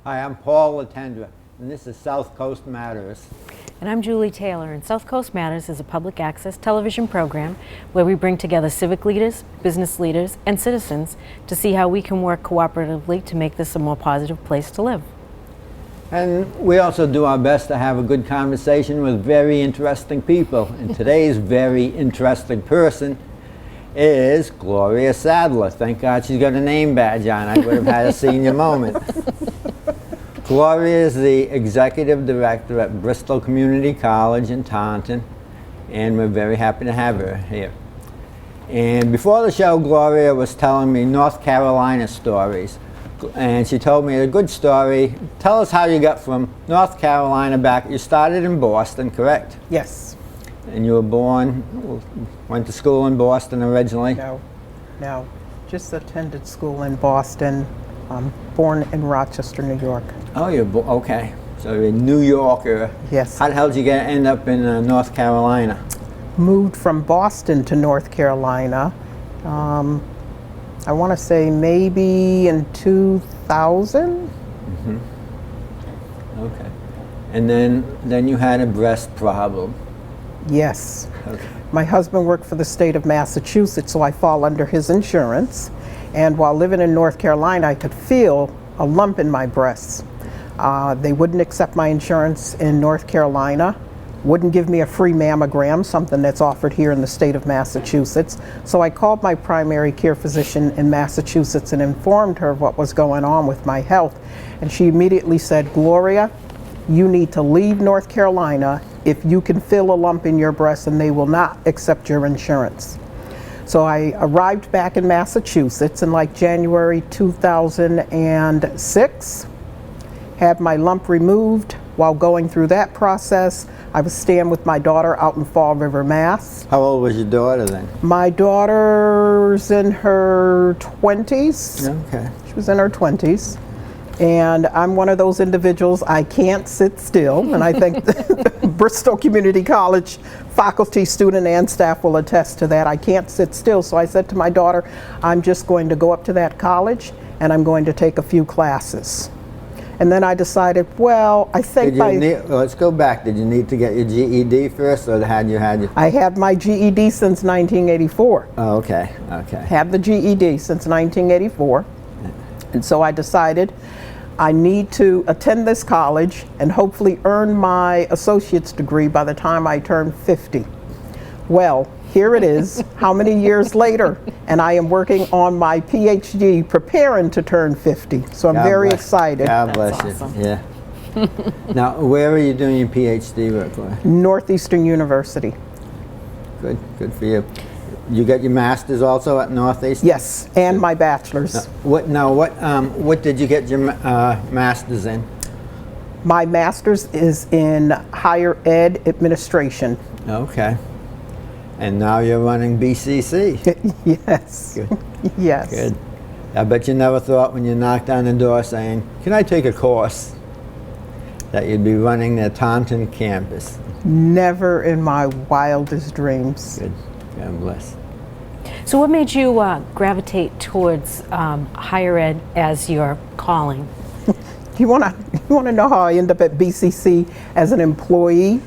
Hi, I'm Paul Letendre, and this is South Coast Matters. And I'm Julie Taylor, and South Coast Matters is a public access television program where we bring together civic leaders, business leaders, and citizens to see how we can work cooperatively to make this a more positive place to live. And we also do our best to have a good conversation with very interesting people. And today's very interesting person is Gloria Saddler. Thank God she's got a name badge on. I would have had a senior moment. Gloria is the executive director at Bristol Community College in Taunton, and we're very happy to have her here. And before the show, Gloria was telling me North Carolina stories. And she told me a good story. Tell us how you got from North Carolina back. You started in Boston, correct? Yes. And you were born, went to school in Boston originally? No. Just attended school in Boston. Born in Rochester, New York. Oh, okay. So you're a New Yorker. Yes. How the hell did you end up in North Carolina? Moved from Boston to North Carolina. I want to say maybe in 2000. Mm-hmm. Okay. And then you had a breast problem. Yes. Okay. My husband worked for the state of Massachusetts, so I fall under his insurance. And while living in North Carolina, I could feel a lump in my breasts. They wouldn't accept my insurance in North Carolina, wouldn't give me a free mammogram, something that's offered here in the state of Massachusetts. So I called my primary care physician in Massachusetts and informed her of what was going on with my health. And she immediately said, Gloria, you need to leave North Carolina if you can feel a lump in your breast and they will not accept your insurance. So I arrived back in Massachusetts in like January 2006, had my lump removed. While going through that process, I was staying with my daughter out in Fall River, Mass. How old was your daughter then? My daughter's in her 20s. Okay. She was in her 20s. And I'm one of those individuals, I can't sit still, and I think Bristol Community College faculty, student, and staff will attest to that. I can't sit still, so I said to my daughter, I'm just going to go up to that college and I'm going to take a few classes. And then I decided, well, I think let's go back. Did you need to get your GED first, or had you had your... I had my GED since 1984. Oh, okay, okay. Had the GED since 1984. And so I decided I need to attend this college and hopefully earn my associate's degree by the time I turn 50. Well, here it is, how many years later, and I am working on my PhD, preparing to turn 50. So I'm very excited. God bless you. Awesome. Yeah. Now, where are you doing your PhD work? Northeastern University. Good for you. You got your master's also at Northeastern? Yes, and my bachelor's. What did you get your master's in? My master's is in higher ed administration. Okay. And now you're running BCC. Yes. Good. Yes. Good. I bet you never thought when you knocked on the door saying, can I take a course, that you'd be running the Taunton campus. Never in my wildest dreams. Good. God bless. So what made you gravitate towards higher ed as your calling? You want to know how I ended up at BCC as an employee?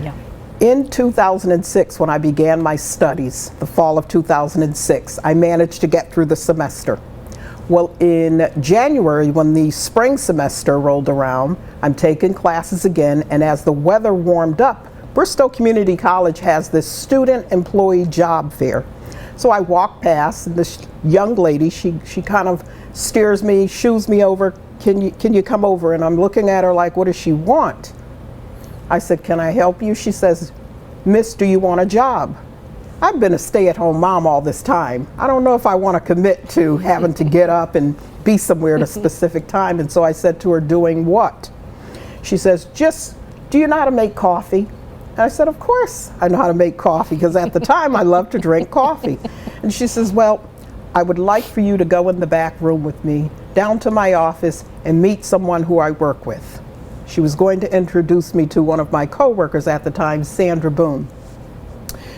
Yeah. In 2006, when I began my studies, the fall of 2006, I managed to get through the semester. Well, in January, when the spring semester rolled around, I'm taking classes again, and as the weather warmed up, Bristol Community College has this student employee job fair. So I walk past, and this young lady, she kind of steers me, shoos me over, can you come over? And I'm looking at her like, what does she want? I said, can I help you? She says, Miss, do you want a job? I've been a stay-at-home mom all this time. I don't know if I want to commit to having to get up and be somewhere at a specific time. And so I said to her, doing what? She says, do you know how to make coffee? And I said, of course I know how to make coffee, because at the time I loved to drink coffee. And she says, well, I would like for you to go in the back room with me, down to my office, and meet someone who I work with. She was going to introduce me to one of my coworkers at the time, Sandra Boone.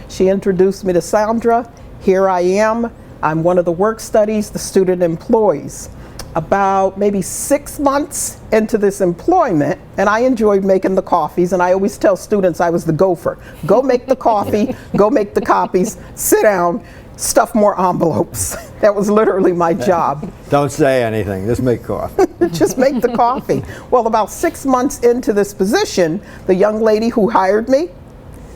She introduced me to Sandra. Here I am. I'm one of the work studies, the student employees. about maybe 6 months into this employment, and I enjoyed making the coffees, and I always tell students I was the gopher. Go make the coffee, go make the copies, sit down, stuff more envelopes. That was literally my job. Don't say anything, just make coffee. Just make the coffee. Well, about 6 months into this position, the young lady who hired me,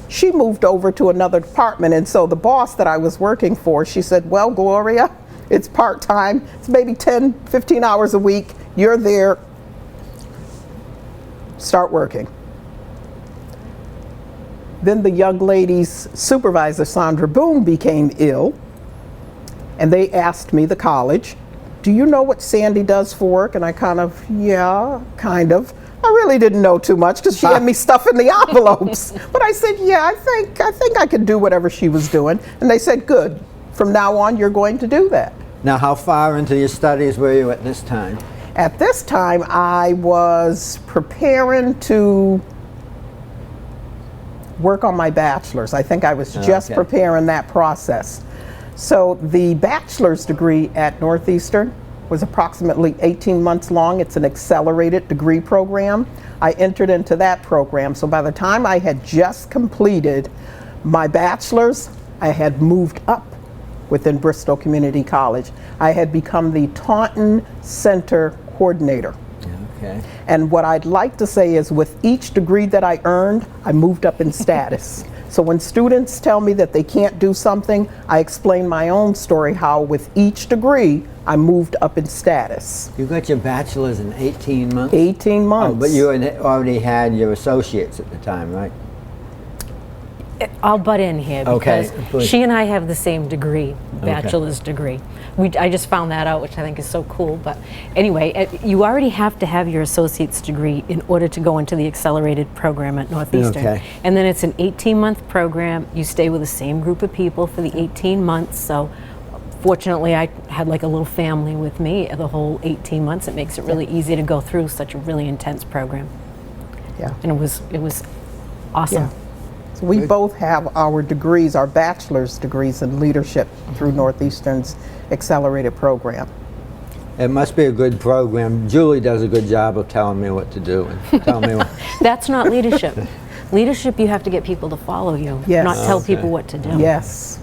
she moved over to another department, and so the boss that I was working for, she said, well, Gloria, it's part-time, it's maybe 10, 15 hours a week, you're there, start working. Then the young lady's supervisor, Sandra Boone, became ill, and they asked me, the college, do you know what Sandy does for work? And I kind of, yeah, kind of. I really didn't know too much because she had me stuff in the envelopes. But I said, yeah, I think I could do whatever she was doing. And they said, good. From now on, you're going to do that. Now, how far into your studies were you at this time? At this time, I was preparing to work on my bachelor's. I think I was just preparing that process. So the bachelor's degree at Northeastern was approximately 18 months long. It's an accelerated degree program. I entered into that program. So by the time I had just completed my bachelor's, I had moved up within Bristol Community College. I had become the Taunton Center Coordinator. Okay. And what I'd like to say is with each degree that I earned, I moved up in status. So when students tell me that they can't do something, I explain my own story, how with each degree, I moved up in status. You got your bachelor's in 18 months? 18 months. Oh, but you had already had your associates at the time, right? I'll butt in here because please. she and I have the same degree, bachelor's degree. I just found that out, which I think is so cool. But anyway, you already have to have your associate's degree in order to go into the accelerated program at Northeastern. Okay. And then it's an 18-month program. You stay with the same group of people for the 18 months. So fortunately, I had like a little family with me the whole 18 months. It makes it really easy to go through such a really intense program. Yeah. And it was awesome. Yeah. So we both have our degrees, our bachelor's degrees in leadership through Northeastern's accelerated program. It must be a good program. Julie does a good job of telling me what to do and tell me what. That's not leadership. Leadership, you have to get people to follow you, Yes. not tell people what to do. Yes.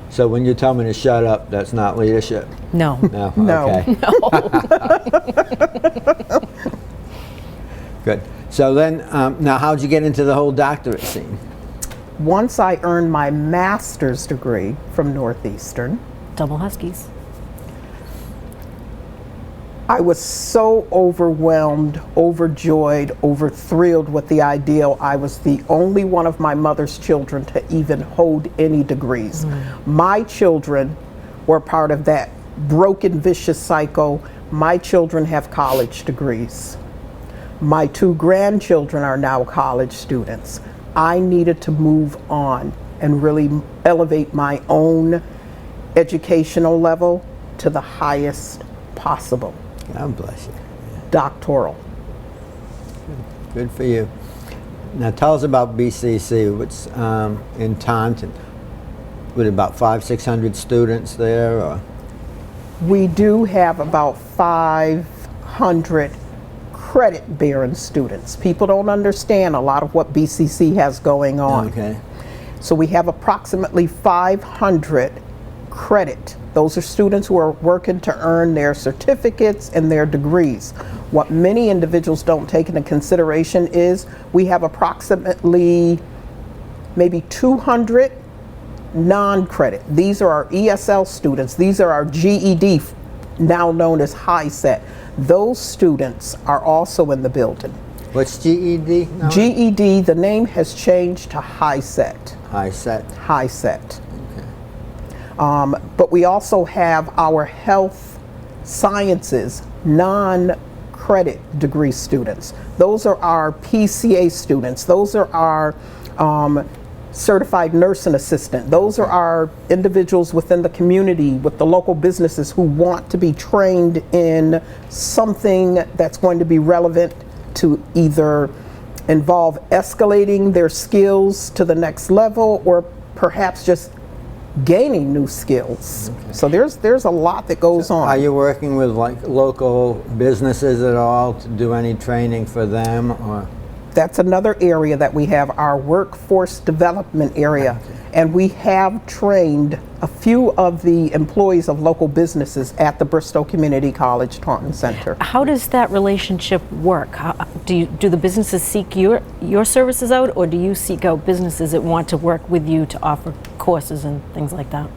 So when you tell me to shut up, that's not leadership? No. No? No. Okay. Good. So then, now how'd you get into the whole doctorate scene? Once I earned my master's degree from Northeastern, Double Huskies. I was so overwhelmed, overjoyed, overthrilled with the idea I was the only one of my mother's children to even hold any degrees. My children were part of that broken, vicious cycle. My children have college degrees. My 2 grandchildren are now college students. I needed to move on and really elevate my own educational level to the highest possible. God bless you. Doctoral. Good for you. Now tell us about BCC, which in Taunton. With about 500-600 students there? Or? We do have about 500 credit-bearing students. People don't understand a lot of what BCC has going on. Okay. So we have approximately 500 credit. Those are students who are working to earn their certificates and their degrees. What many individuals don't take into consideration is we have approximately maybe 200 non-credit. These are our ESL students. These are our GED, now known as high set. Those students are also in the building. What's GED? No? GED, the name has changed to high set. High set. High set. Okay. But we also have our health sciences non-credit degree students. Those are our PCA students. Those are our certified nursing assistant. Those are our individuals within the community, with the local businesses who want to be trained in something that's going to be relevant to either involve escalating their skills to the next level or perhaps just gaining new skills. So there's a lot that goes on. Are you working with like local businesses at all to do any training for them, or? That's another area that we have, our workforce development area. And we have trained a few of the employees of local businesses at the Bristol Community College Taunton Center. How does that relationship work? Do the businesses seek your services out, or do you seek out businesses that want to work with you to offer courses and things like that?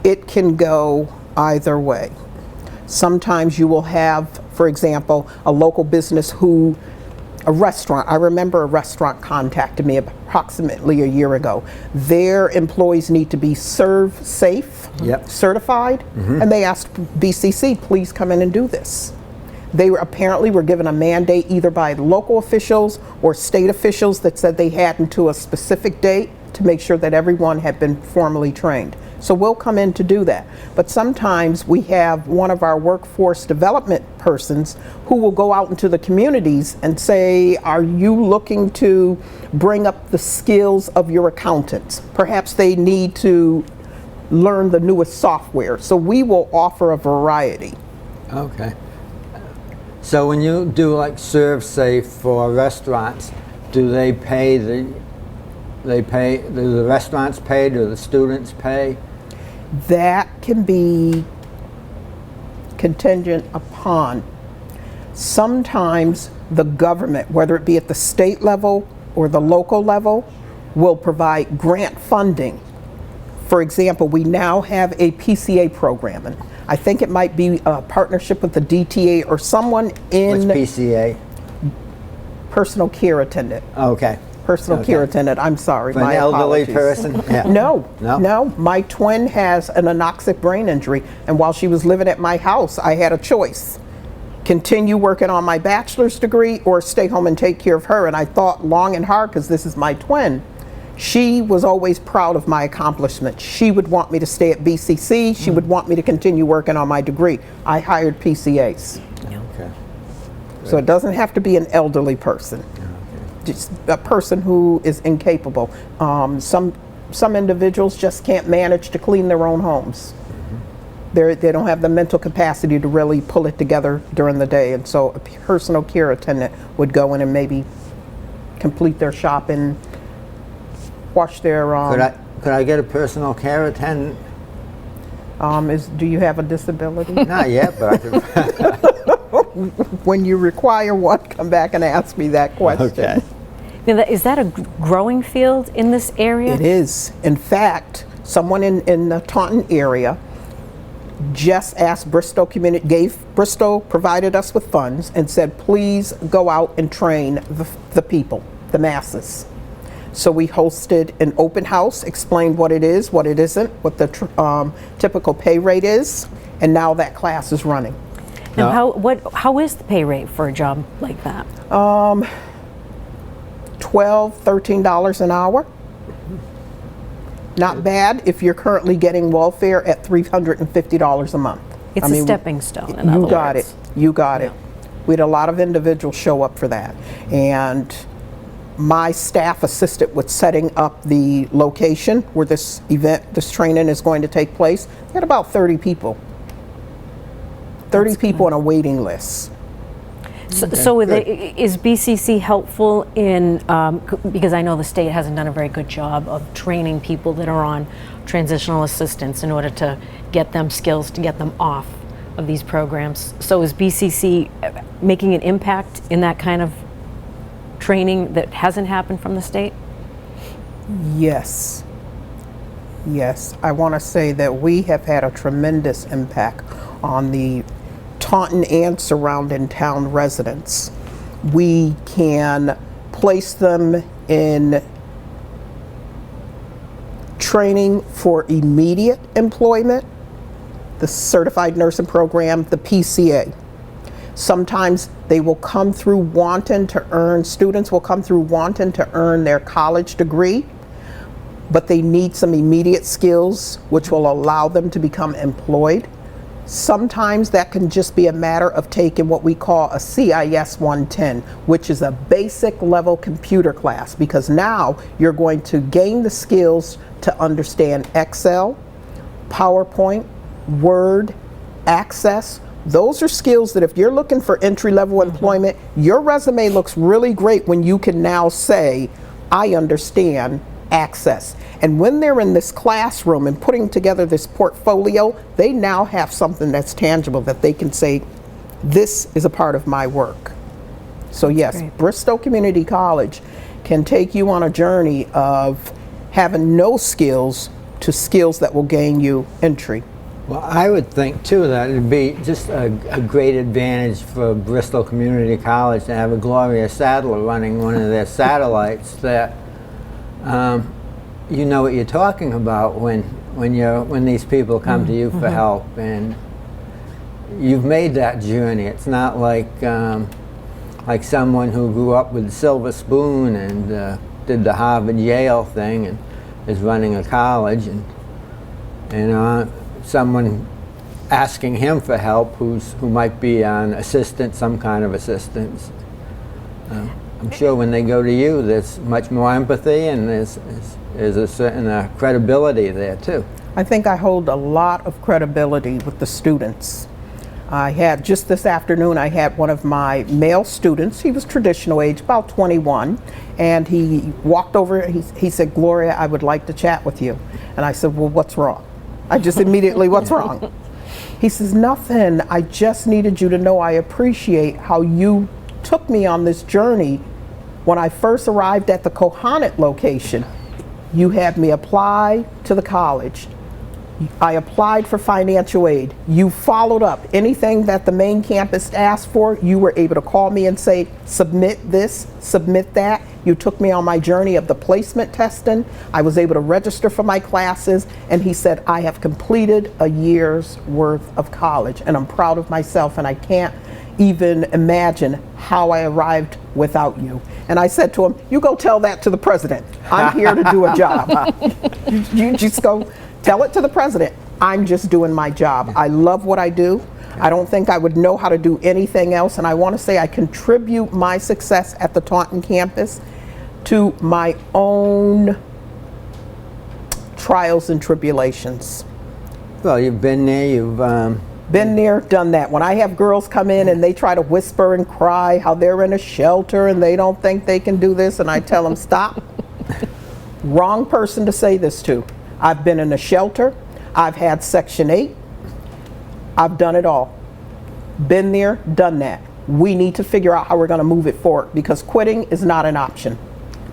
It can go either way. Sometimes you will have, for example, a local business a restaurant. I remember a restaurant contacted me approximately a year ago. Their employees need to be Serve Safe certified, and they asked BCC, please come in and do this. They apparently were given a mandate either by local officials or state officials that said they had until a specific date to make sure that everyone had been formally trained. So we'll come in to do that. But sometimes we have one of our workforce development persons who will go out into the communities and say, are you looking to bring up the skills of your accountants? Perhaps they need to learn the newest software. So we will offer a variety. Okay. So when you do like Serve Safe for restaurants, do they pay do the restaurants pay, do the students pay? That can be contingent upon. Sometimes the government, whether it be at the state level or the local level, will provide grant funding. For example, we now have a PCA program, and I think it might be a partnership with the DTA or someone in What's PCA? personal care attendant. Okay. Personal care attendant, I'm sorry. For an my elderly apologies. person? Yeah. No. My twin has an anoxic brain injury, and while she was living at my house, I had a choice. Continue working on my bachelor's degree or stay home and take care of her. And I thought long and hard, because this is my twin. She was always proud of my accomplishments. She would want me to stay at BCC. She would want me to continue working on my degree. I hired PCAs. Okay. So it doesn't have to be an elderly person. Just a person who is incapable. Some individuals just can't manage to clean their own homes. They don't have the mental capacity to really pull it together during the day, and so a personal care attendant would go in and maybe complete their shopping, wash their. Could I get a personal care attendant? Do you have a disability? Not yet, but I could. When you require one, come back and ask me that question. Okay. Now, is that a growing field in this area? It is. In fact, someone in the Taunton area just asked Bristol provided us with funds and said, please go out and train the people, the masses. So we hosted an open house, explained what it is, what it isn't, what the typical pay rate is, and now that class is running. And how is the pay rate for a job like that? $12, $13 an hour. Not bad if you're currently getting welfare at $350 a month. It's a stepping stone, in other words. You got it. We had a lot of individuals show up for that. And my staff assisted with setting up the location where this training is going to take place. We had about 30 people. 30 people on a waiting list. So is BCC helpful in, because I know the state hasn't done a very good job of training people that are on transitional assistance in order to get them skills to get them off of these programs. So is BCC making an impact in that kind of training that hasn't happened from the state? Yes. Yes. I want to say that we have had a tremendous impact on the Taunton and surrounding town residents. We can place them in training for immediate employment, the Certified Nursing Program, the PCA. Sometimes they will come through wanting to earn, students will come through wanting to earn their college degree, but they need some immediate skills which will allow them to become employed. Sometimes that can just be a matter of taking what we call a CIS 110, which is a basic level computer class, because now you're going to gain the skills to understand Excel, PowerPoint, Word, Access. Those are skills that if you're looking for entry-level employment, your resume looks really great when you can now say, I understand Access. And when they're in this classroom and putting together this portfolio, they now have something that's tangible that they can say, this is a part of my work. So yes, great. Bristol Community College can take you on a journey of having no skills to skills that will gain you entry. Well, I would think too that it'd be just a great advantage for Bristol Community College to have a Gloria Saddler running one of their satellites that you know what you're talking about when these people come to you for help, and you've made that journey. It's not like like someone who grew up with a silver spoon and did the Harvard Yale thing and is running a college, and someone asking him for help who might be on assistance, some kind of assistance. I'm sure when they go to you, there's much more empathy and there's a certain credibility there too. I think I hold a lot of credibility with the students. I had, just this afternoon, I had one of my male students, he was traditional age, about 21, and he walked over, he said, Gloria, I would like to chat with you. And I said, well, what's wrong? I just immediately, what's wrong? He says, nothing, I just needed you to know I appreciate how you took me on this journey. When I first arrived at the Kohanet location, you had me apply to the college. I applied for financial aid. You followed up. Anything that the main campus asked for, you were able to call me and say, submit this, submit that. You took me on my journey of the placement testing. I was able to register for my classes, and he said, I have completed a year's worth of college, and I'm proud of myself, and I can't even imagine how I arrived without you. And I said to him, you go tell that to the president. I'm here to do a job. You just go tell it to the president. I'm just doing my job. I love what I do. I don't think I would know how to do anything else, and I want to say I contribute my success at the Taunton campus to my own trials and tribulations. Well, you've been there, you've been there, done that. When I have girls come in and they try to whisper and cry how they're in a shelter and they don't think they can do this, and I tell them, stop. Wrong person to say this to. I've been in a shelter, I've had Section 8, I've done it all. Been there, done that. We need to figure out how we're going to move it forward, because quitting is not an option.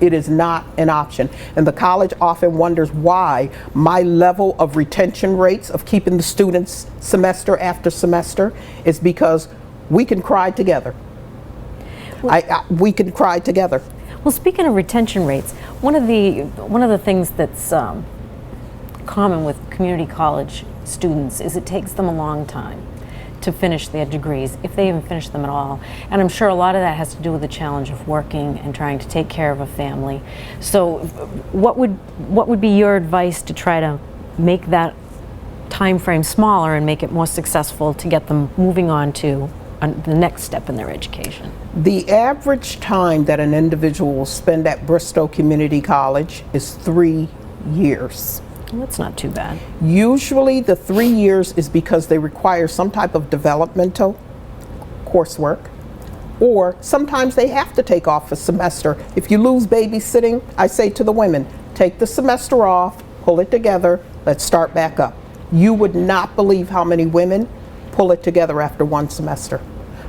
It is not an option. And the college often wonders why my level of retention rates of keeping the students semester after semester is because we can cry together. We can cry together. Well, speaking of retention rates, one of the things that's common with community college students is it takes them a long time to finish their degrees, if they even finish them at all. And I'm sure a lot of that has to do with the challenge of working and trying to take care of a family. So what would be your advice to try to make that time frame smaller and make it more successful to get them moving on to the next step in their education? The average time that an individual will spend at Bristol Community College is 3 years. Well, that's not too bad. Usually the 3 years is because they require some type of developmental coursework, or sometimes they have to take off a semester. If you lose babysitting, I say to the women, take the semester off, pull it together, let's start back up. You would not believe how many women pull it together after one semester.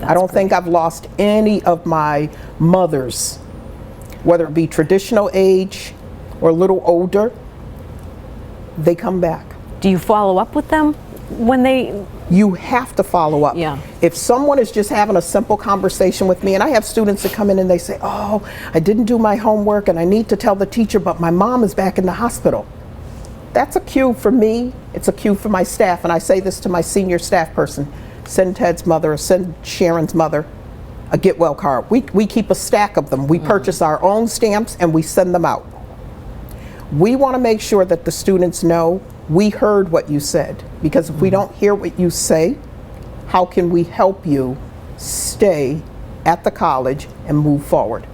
I don't think I've lost any of my mothers, whether it be traditional age or a little older. They come back. Do you follow up with them when they? You have to follow up. Yeah. If someone is just having a simple conversation with me, and I have students that come in and they say, oh, I didn't do my homework and I need to tell the teacher, but my mom is back in the hospital. That's a cue for me. It's a cue for my staff. And I say this to my senior staff person, send Ted's mother or send Sharon's mother a get well card. We keep a stack of them. We purchase our own stamps and we send them out. We want to make sure that the students know we heard what you said, because if we don't hear what you say, how can we help you stay at the college and move forward?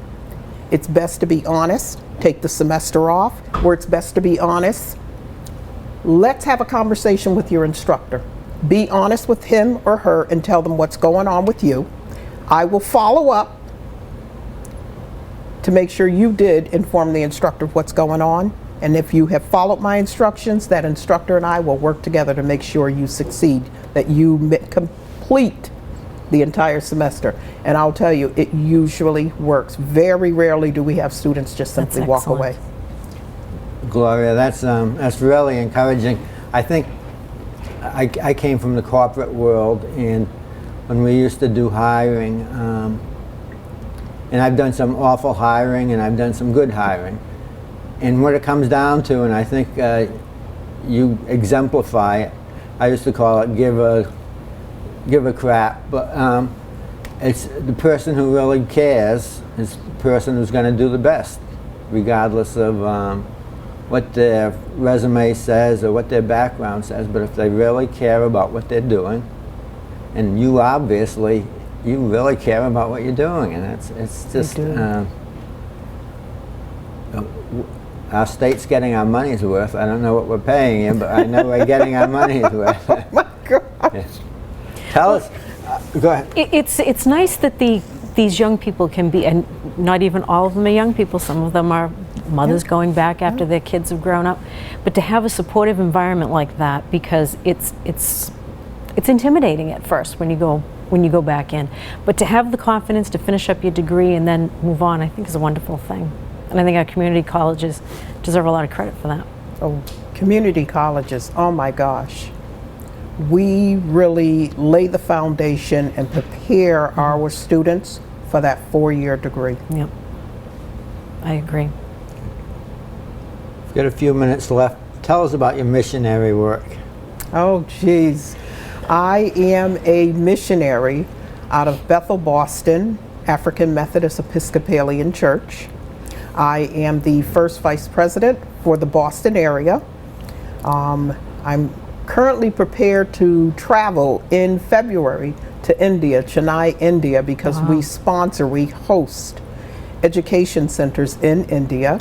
It's best to be honest, take the semester off, or it's best to be honest, let's have a conversation with your instructor. Be honest with him or her and tell them what's going on with you. I will follow up to make sure you did inform the instructor of what's going on. And if you have followed my instructions, that instructor and I will work together to make sure you succeed, that you complete the entire semester. And I'll tell you, it usually works. Very rarely do we have students just simply That's walk excellent. away. Gloria, that's really encouraging. I think I came from the corporate world, and when we used to do hiring, and I've done some awful hiring and I've done some good hiring. And what it comes down to, and I think you exemplify it, I used to call it give a crap, but it's the person who really cares is the person who's going to do the best, regardless of what their resume says or what their background says. But if they really care about what they're doing, and you obviously, you really care about what you're doing, and it's just our state's getting our money's worth. I don't know what we're paying you, but I know we're getting our money's worth. Oh my God. Yeah. Tell us. Go ahead. It's nice that these young people can be, and not even all of them are young people. Some of them are mothers going back after their kids have grown up. But to have a supportive environment like that, because it's intimidating at first when you go back in. But to have the confidence to finish up your degree and then move on, I think is a wonderful thing. And I think our community colleges deserve a lot of credit for that. Oh, community colleges, oh my gosh. We really lay the foundation and prepare our students for that 4-year degree. Yep, I agree. We've got a few minutes left. Tell us about your missionary work. Oh geez. I am a missionary out of Bethel, Boston, African Methodist Episcopalian Church. I am the first vice president for the Boston area. I'm currently prepared to travel in February to India, Chennai, India, because we host education centers in India.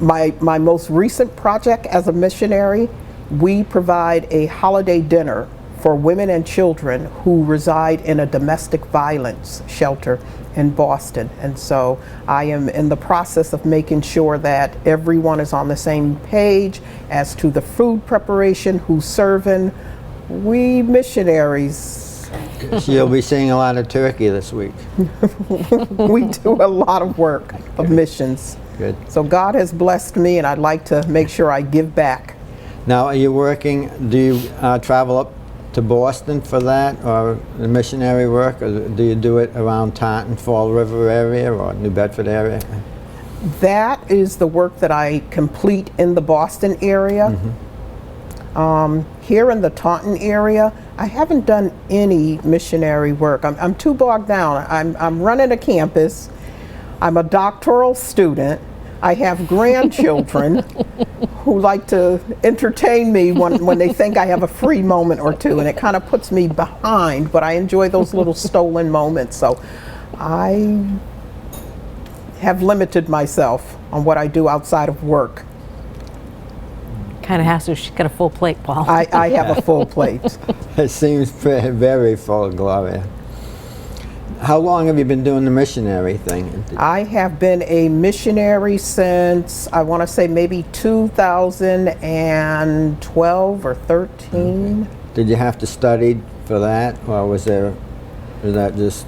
My most recent project as a missionary, we provide a holiday dinner for women and children who reside in a domestic violence shelter in Boston. And so I am in the process of making sure that everyone is on the same page as to the food preparation, who's serving. We missionaries, So you'll be seeing a lot of turkey this week. we do a lot of work of missions. Good. So God has blessed me, and I'd like to make sure I give back. Now, are you working, do you travel up to Boston for that, or the missionary work, or do you do it around Taunton, Fall River area, or New Bedford area? That is the work that I complete in the Boston area. Here in the Taunton area, I haven't done any missionary work. I'm too bogged down. I'm running a campus. I'm a doctoral student. I have grandchildren who like to entertain me when they think I have a free moment or two, and it kind of puts me behind, but I enjoy those little stolen moments. So I have limited myself on what I do outside of work. Kind of has to. She's got a full plate, Paul. I have a full plate. It seems very full, Gloria. How long have you been doing the missionary thing? I have been a missionary since, I want to say maybe 2012 or 13. Did you have to study for that, or was that just?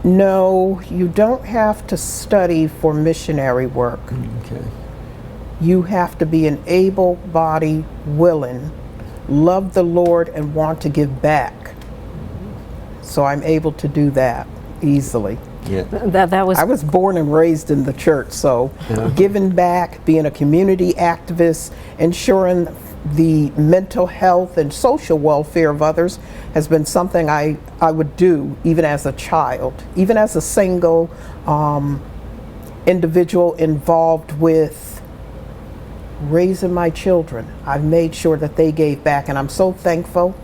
No, you don't have to study for missionary work. Okay. You have to be an able-bodied, willing, love the Lord, and want to give back. So I'm able to do that easily. Yeah. That was. I was born and raised in the church, so giving back, being a community activist, ensuring the mental health and social welfare of others has been something I would do even as a child, even as a single individual involved with raising my children. I've made sure that they gave back, and I'm so thankful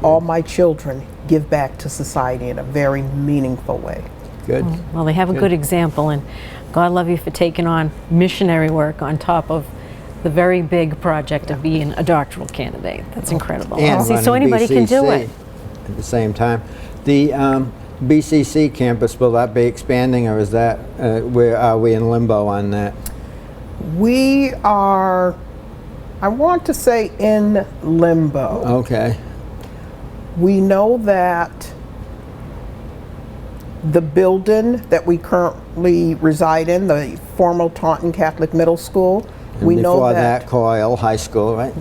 all my children give back to society in a very meaningful way. Good. Well, they have a Good. good example, and God love you for taking on missionary work on top of the very big project of being a doctoral candidate. That's incredible. And See, so running anybody can do BCC it. at the same time. The BCC campus, will that be expanding, or is that, where are we in limbo on that? We are, I want to say, in limbo. Okay. We know that the building that we currently reside in, the former Taunton Catholic Middle School, And we know before that Coyle High School, right?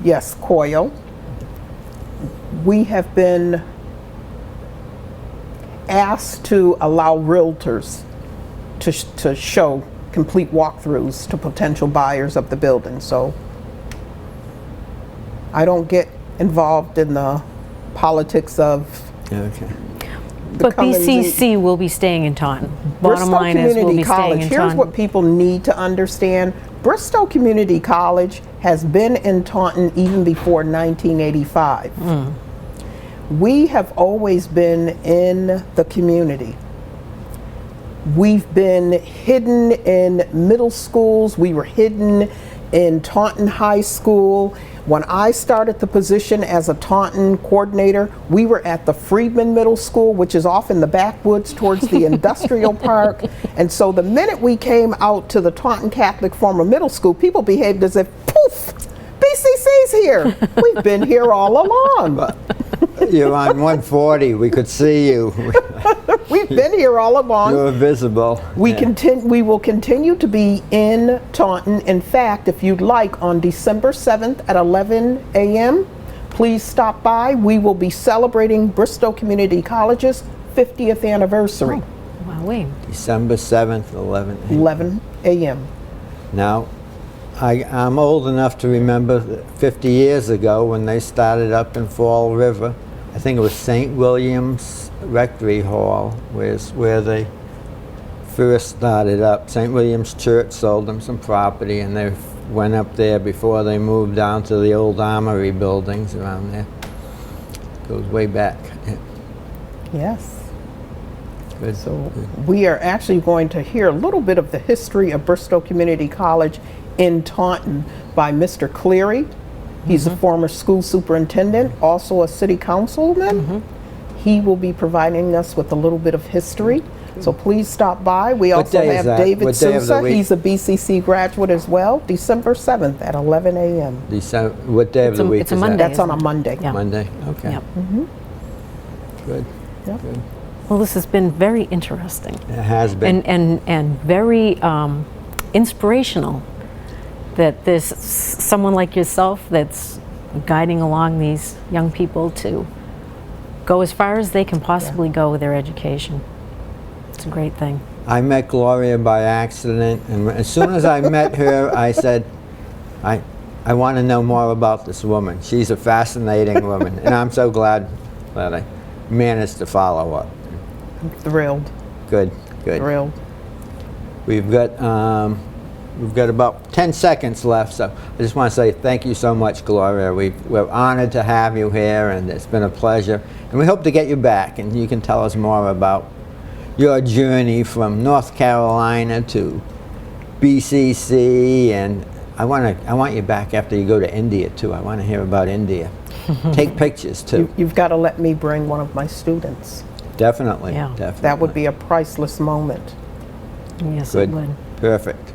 yes, Coyle. We have been asked to allow realtors to show complete walkthroughs to potential buyers of the building. So I don't get involved in the politics of Okay. the But Cummins and- BCC will be staying in Taunton. Bottom Bristol line is we'll Community be staying College. in Here's Taunton. what people need to understand. Bristol Community College has been in Taunton even before 1985. We have always been in the community. We've been hidden in middle schools. We were hidden in Taunton High School. When I started the position as a Taunton coordinator, we were at the Freedman Middle School, which is off in the backwoods towards the industrial park. And so the minute we came out to the Taunton Catholic Former Middle School, people behaved as if, poof, BCC's here. We've been here all along. You're on 140. We could see you. We've been here all along. You're visible. We Yeah. we will continue to be in Taunton. In fact, if you'd like, on December 7th at 11 a.m., please stop by. We will be celebrating Bristol Community College's 50th anniversary, Wow, wait. December 7th, 11. 11 a.m. Now, I'm old enough to remember 50 years ago when they started up in Fall River. I think it was St. William's Rectory Hall where they first started up. St. William's Church sold them some property, and they went up there before they moved down to the old armory buildings around there. Goes way back. Yeah. Yes. Good. So we are actually going to hear a little bit of the history of Bristol Community College in Taunton by Mr. Cleary. He's a former school superintendent, also a city councilman. He will be providing us with a little bit of history. So please stop by. We What also day is have that? David What day of the Sousa. week? He's a BCC graduate as well. December 7th at 11 a.m. December, what day of the week it's a is Monday. that? That's on a Monday. Yeah. Monday. Okay. Yep. Good. Yep. Good. Well, this has been very interesting It has been. and very inspirational that there's someone like yourself that's guiding along these young people to go as far as they can possibly go with their education. It's a great thing. I met Gloria by accident, and as soon as I met her, I said, I want to know more about this woman. She's a fascinating woman, and I'm so glad that I managed to follow up. Thrilled. Good, good. Thrilled. We've got about 10 seconds left, so I just want to say thank you so much, Gloria. We're honored to have you here, and it's been a pleasure. And we hope to get you back, and you can tell us more about your journey from North Carolina to BCC, and I want you back after you go to India too. I want to hear about India. Take pictures too. You've got to let me bring one of my students. Definitely, Yeah. definitely. That would be a priceless moment. Yes, it Good. would. Perfect.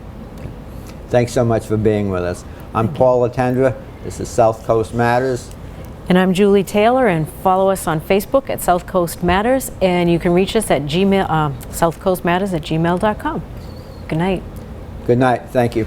Thanks so much for being with us. I'm Paul Letendre. This is South Coast Matters. And I'm Julie Taylor, and follow us on Facebook at South Coast Matters, and you can reach us at southcoastmatters@gmail.com. Good night. Good night. Thank you.